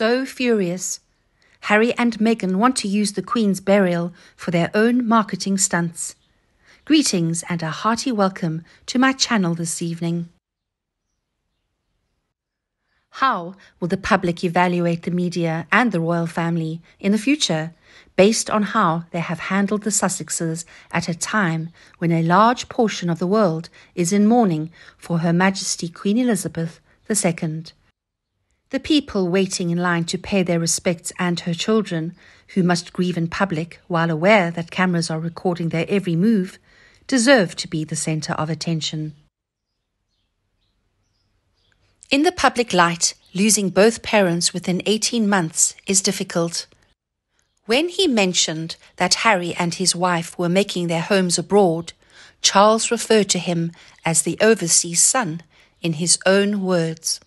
so furious. Harry and Meghan want to use the Queen's burial for their own marketing stunts. Greetings and a hearty welcome to my channel this evening. How will the public evaluate the media and the royal family in the future, based on how they have handled the Sussexes at a time when a large portion of the world is in mourning for Her Majesty Queen Elizabeth II? The people waiting in line to pay their respects and her children, who must grieve in public while aware that cameras are recording their every move, deserve to be the centre of attention. In the public light, losing both parents within 18 months is difficult. When he mentioned that Harry and his wife were making their homes abroad, Charles referred to him as the overseas son, in his own words.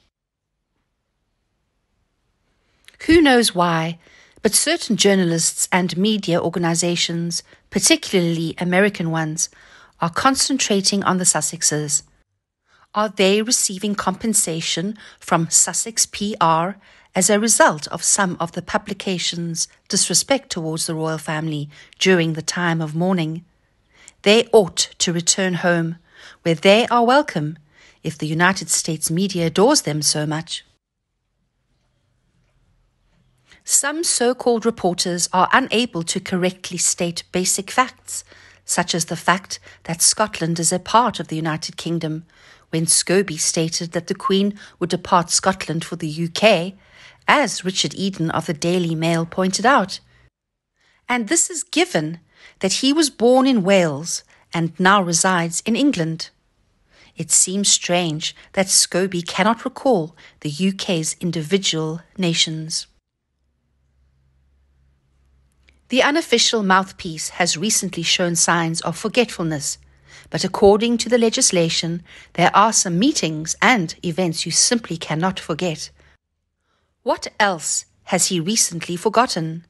Who knows why, but certain journalists and media organizations, particularly American ones, are concentrating on the Sussexes. Are they receiving compensation from Sussex PR as a result of some of the publications' disrespect towards the royal family during the time of mourning? They ought to return home, where they are welcome, if the United States media adores them so much. Some so-called reporters are unable to correctly state basic facts, such as the fact that Scotland is a part of the United Kingdom, when Scobie stated that the Queen would depart Scotland for the UK, as Richard Eden of the Daily Mail pointed out. And this is given that he was born in Wales and now resides in England. It seems strange that Scobie cannot recall the UK's individual nations. The unofficial mouthpiece has recently shown signs of forgetfulness, but according to the legislation, there are some meetings and events you simply cannot forget. What else has he recently forgotten?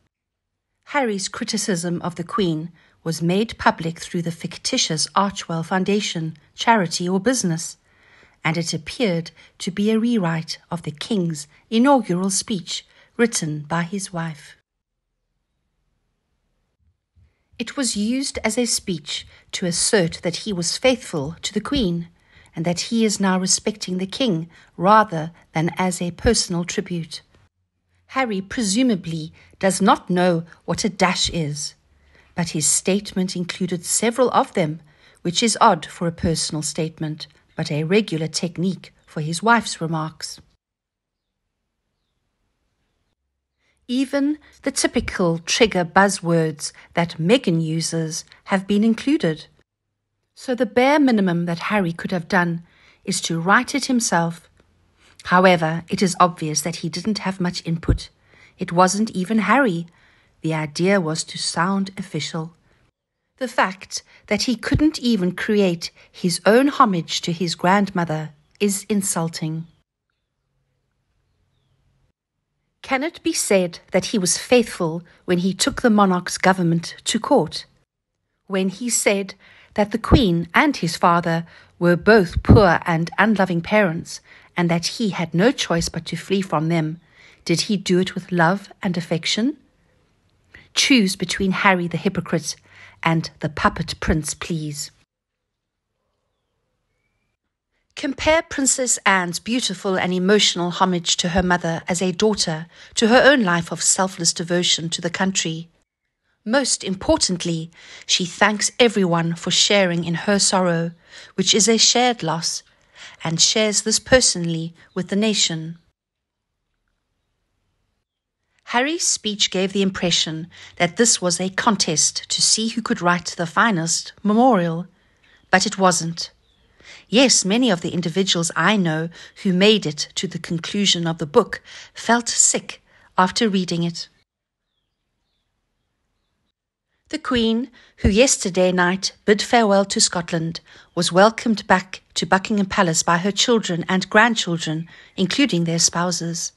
Harry's criticism of the Queen was made public through the fictitious Archewell Foundation, charity or business, and it appeared to be a rewrite of the King's inaugural speech written by his wife. It was used as a speech to assert that he was faithful to the Queen and that he is now respecting the King rather than as a personal tribute. Harry presumably does not know what a dash is, but his statement included several of them, which is odd for a personal statement, but a regular technique for his wife's remarks. Even the typical trigger buzzwords that Meghan uses have been included. So the bare minimum that Harry could have done is to write it himself. However, it is obvious that he didn't have much input. It wasn't even Harry. The idea was to sound official. The fact that he couldn't even create his own homage to his grandmother is insulting. Can it be said that he was faithful when he took the monarch's government to court? When he said that the Queen and his father were both poor and unloving parents, and that he had no choice but to flee from them, did he do it with love and affection? Choose between Harry the hypocrite and the puppet prince, please. Compare Princess Anne's beautiful and emotional homage to her mother as a daughter to her own life of selfless devotion to the country. Most importantly, she thanks everyone for sharing in her sorrow, which is a shared loss, and shares this personally with the nation. Harry's speech gave the impression that this was a contest to see who could write the finest memorial, but it wasn't. Yes, many of the individuals I know who made it to the conclusion of the book felt sick after reading it. The Queen, who yesterday night bid farewell to Scotland, was welcomed back to Buckingham Palace by her children and grandchildren, including their spouses.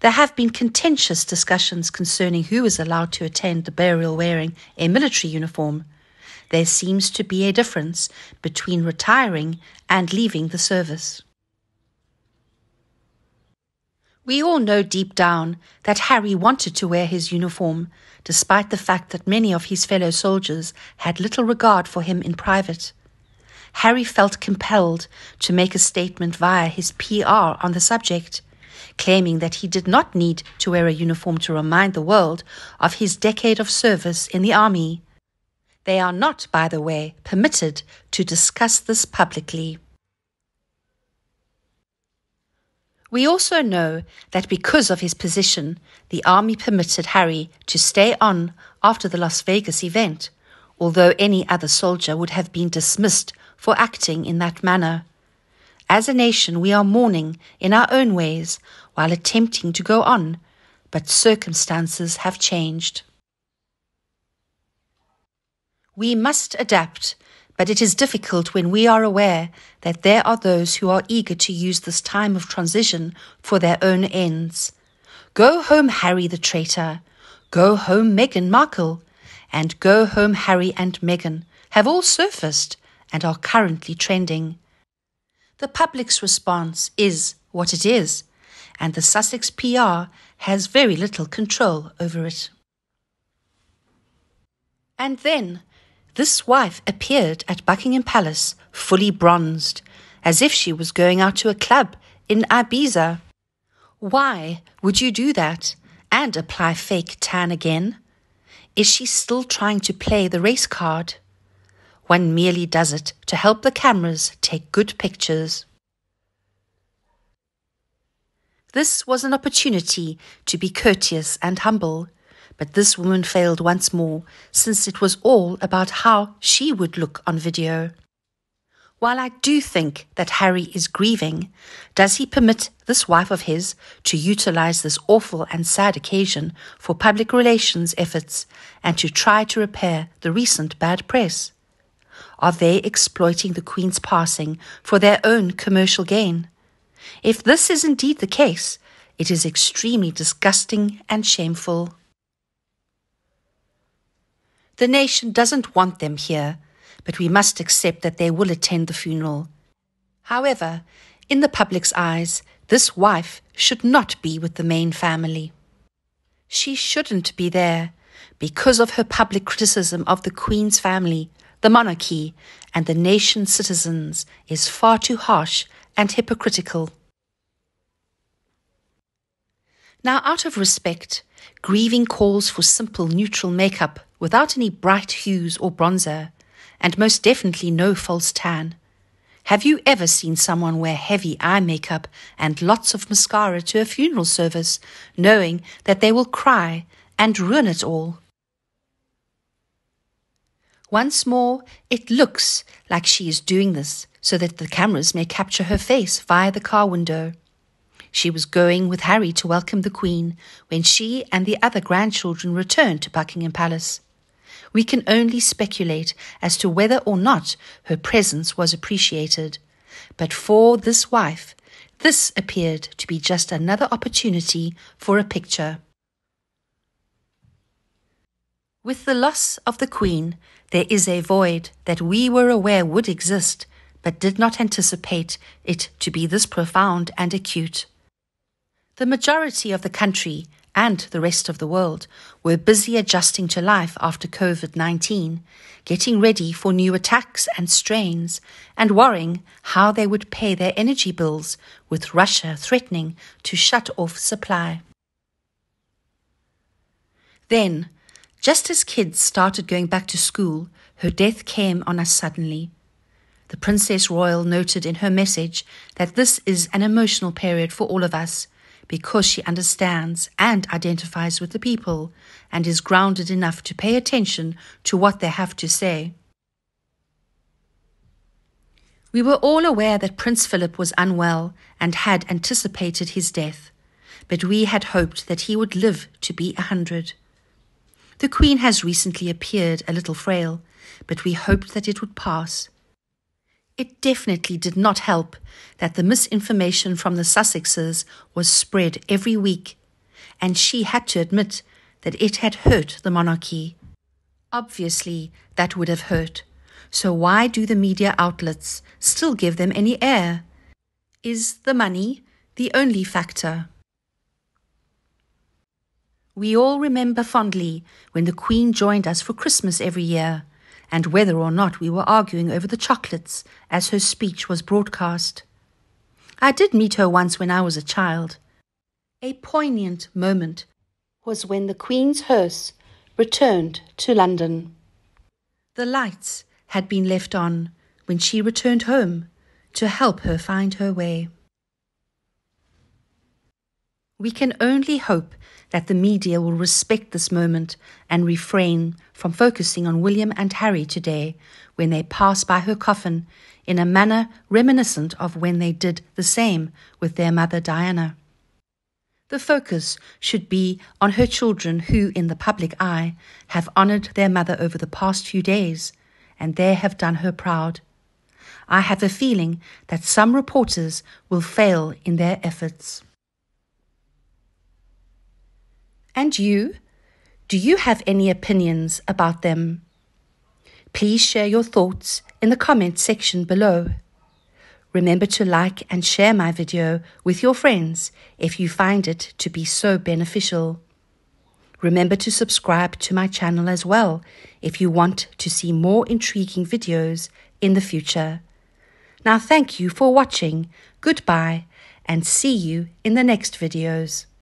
There have been contentious discussions concerning who is allowed to attend the burial wearing a military uniform. There seems to be a difference between retiring and leaving the service. We all know deep down that Harry wanted to wear his uniform, despite the fact that many of his fellow soldiers had little regard for him in private. Harry felt compelled to make a statement via his PR on the subject, claiming that he did not need to wear a uniform to remind the world of his decade of service in the army. They are not, by the way, permitted to discuss this publicly. We also know that because of his position, the army permitted Harry to stay on after the Las Vegas event, although any other soldier would have been dismissed for acting in that manner. As a nation, we are mourning in our own ways while attempting to go on, but circumstances have changed. We must adapt, but it is difficult when we are aware that there are those who are eager to use this time of transition for their own ends. Go home, Harry the traitor. Go home, Meghan Markle. And go home, Harry and Meghan have all surfaced and are currently trending. The public's response is what it is, and the Sussex PR has very little control over it. And then this wife appeared at Buckingham Palace fully bronzed, as if she was going out to a club in Ibiza. Why would you do that and apply fake tan again? Is she still trying to play the race card? One merely does it to help the cameras take good pictures. This was an opportunity to be courteous and humble, but this woman failed once more, since it was all about how she would look on video. While I do think that Harry is grieving, does he permit this wife of his to utilize this awful and sad occasion for public relations efforts and to try to repair the recent bad press? Are they exploiting the Queen's passing for their own commercial gain? If this is indeed the case, it is extremely disgusting and shameful. The nation doesn't want them here, but we must accept that they will attend the funeral. However, in the public's eyes, this wife should not be with the main family. She shouldn't be there because of her public criticism of the Queen's family, the monarchy, and the nation's citizens is far too harsh and hypocritical. Now, out of respect, grieving calls for simple neutral makeup without any bright hues or bronzer, and most definitely no false tan. Have you ever seen someone wear heavy eye makeup and lots of mascara to a funeral service, knowing that they will cry and ruin it all? Once more, it looks like she is doing this so that the cameras may capture her face via the car window. She was going with Harry to welcome the Queen when she and the other grandchildren returned to Buckingham Palace. We can only speculate as to whether or not her presence was appreciated, but for this wife, this appeared to be just another opportunity for a picture. With the loss of the Queen, there is a void that we were aware would exist, but did not anticipate it to be this profound and acute. The majority of the country and the rest of the world were busy adjusting to life after COVID-19, getting ready for new attacks and strains, and worrying how they would pay their energy bills, with Russia threatening to shut off supply. Then, just as kids started going back to school, her death came on us suddenly. The Princess Royal noted in her message that this is an emotional period for all of us, because she understands and identifies with the people and is grounded enough to pay attention to what they have to say. We were all aware that Prince Philip was unwell and had anticipated his death, but we had hoped that he would live to be 100. The Queen has recently appeared a little frail, but we hoped that it would pass. It definitely did not help that the misinformation from the Sussexes was spread every week, and she had to admit that it had hurt the monarchy. Obviously, that would have hurt. So why do the media outlets still give them any air? Is the money the only factor? We all remember fondly when the Queen joined us for Christmas every year, and whether or not we were arguing over the chocolates as her speech was broadcast. I did meet her once when I was a child. A poignant moment was when the Queen's hearse returned to London. The lights had been left on when she returned home to help her find her way. We can only hope that the media will respect this moment and refrain from focusing on William and Harry today when they pass by her coffin in a manner reminiscent of when they did the same with their mother Diana. The focus should be on her children who, in the public eye, have honoured their mother over the past few days, and they have done her proud. I have a feeling that some reporters will fail in their efforts. And you? Do you have any opinions about them? Please share your thoughts in the comments section below. Remember to like and share my video with your friends if you find it to be so beneficial. Remember to subscribe to my channel as well if you want to see more intriguing videos in the future. Now thank you for watching, goodbye, and see you in the next videos.